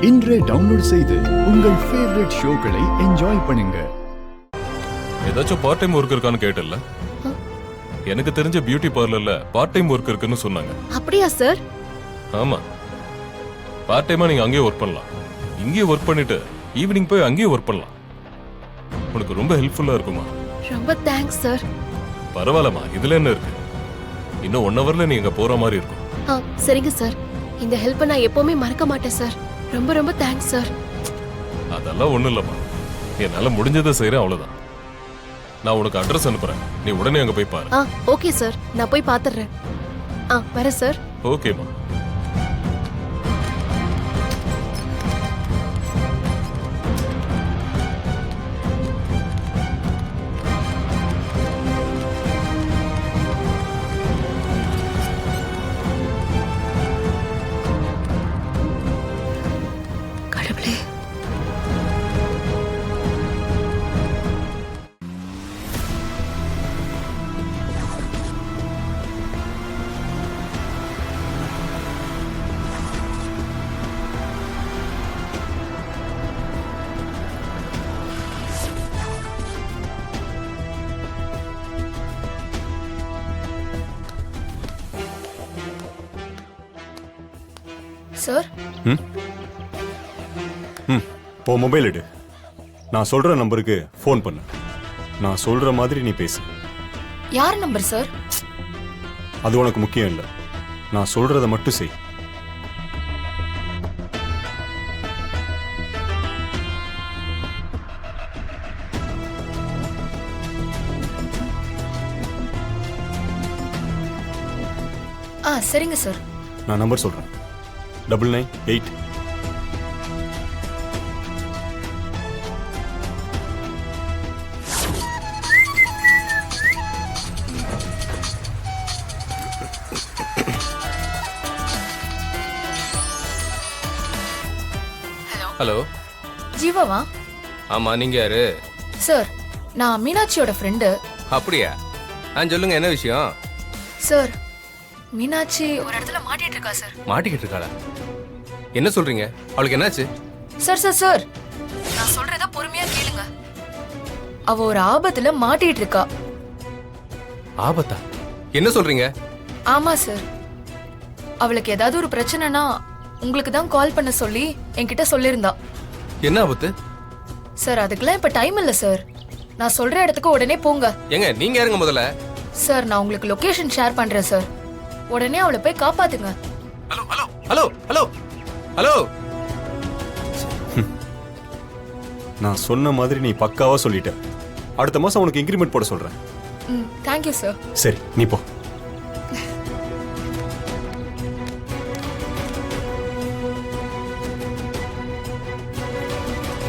இன்றே டவுன்லோட் செய்து உங்கள் ஃபேவரட் ஷோக்களை என்ஜாய் பண்ணுங்க. ஏதாச்சும் பார்ட் டைம் ஒர்க் இருக்கான்னு கேட்டல. எனக்கு தெரிஞ்ச பியூட்டி பார்லர்ல பார்ட் டைம் ஒர்க் இருக்குன்னு சொன்னாங்க. அப்படியா சார்? ஆமா, பார்ட் டைமா நீங்க அங்கேயே ஒர்க் பண்ணலாம். இங்கேயே ஒர்க் பண்ணிட்டு ஈவினிங் போய் அங்கேயே ஒர்க் பண்ணலாம். உனக்கு ரொம்ப ஹெல்ப்ஃபுல்லா இருக்குமா? ரொம்ப தேங்க்ஸ் சார். பரவாயில்லம்மா, இதுல என்ன இருக்கு? இன்னும் 1 ஹவர்ல நீ அங்க போற மாதிரி இருக்கும். சரிங்க சார். இந்த ஹெல்ப்பை நான் எப்பவுமே மறக்க மாட்டேன் சார். ரொம்ப ரொம்ப தேங்க்ஸ் சார். அதெல்லாம் ஒண்ணும் இல்லம்மா, என்னால முடிஞ்சதை செய்யறேன், அவ்வளவுதான். நான் உனக்கு அட்ரஸ் அனுப்புறேன், நீ உடனே அங்க போய் பாரு. ஓகே சார், நான் போய் பாத்துறேன். வரேன் சார். ஓகேம்மா. கடவுளே, சார். போ, மொபைல் எடு. நான் சொல்ற நம்பருக்கு ஃபோன் பண்ணு. நான் சொல்ற மாதிரி நீ பேசு. யார் நம்பர் சார்? அது உனக்கு முக்கியம் இல்லை. நான் சொல்றத மட்டும் செய். சரிங்க சார். நான் நம்பர் சொல்றேன். 998. ஹலோ, ஜீவாவா? ஆமா, நீங்க யாரு? சார், நான் மீனாட்சியோட ஃப்ரெண்டு. அப்படியா? சொல்லுங்க, என்ன விஷயம்? சார், மீனாட்சி ஒரு இடத்துல மாட்டிட்டு இருக்கா சார். மாட்டிக்கிட்டு இருக்காளா? என்ன சொல்றீங்க? அவளுக்கு என்னாச்சு? சார் சார் சார், நான் சொல்றத பொறுமையா கேளுங்க. அவ ஒரு ஆபத்துல மாட்டிட்டு இருக்கா. ஆபத்தா? என்ன சொல்றீங்க? ஆமா சார். அவளுக்கு ஏதாவது ஒரு பிரச்சனைனா உங்களுக்கு தான் கால் பண்ண சொல்லி என்கிட்ட சொல்லியிருந்தா. என்ன ஆபத்து? சார், அதுக்கெல்லாம் இப்ப டைம் இல்ல சார். நான் சொல்ற இடத்துக்கு உடனே போங்க. ஏங்க, நீங்க இறங்க முதல்ல. சார், நான் உங்களுக்கு லொகேஷன் ஷேர் பண்றேன் சார். உடனே அவளை போய் காப்பாத்துங்க. Hello hello hello hello hello. நான் சொன்ன மாதிரி நீ பக்காவா சொல்லிட்ட. அடுத்த மாசம் உனக்கு இன்கிரிமெண்ட் போட சொல்றேன். Thank you sir. சரி, நீ போ.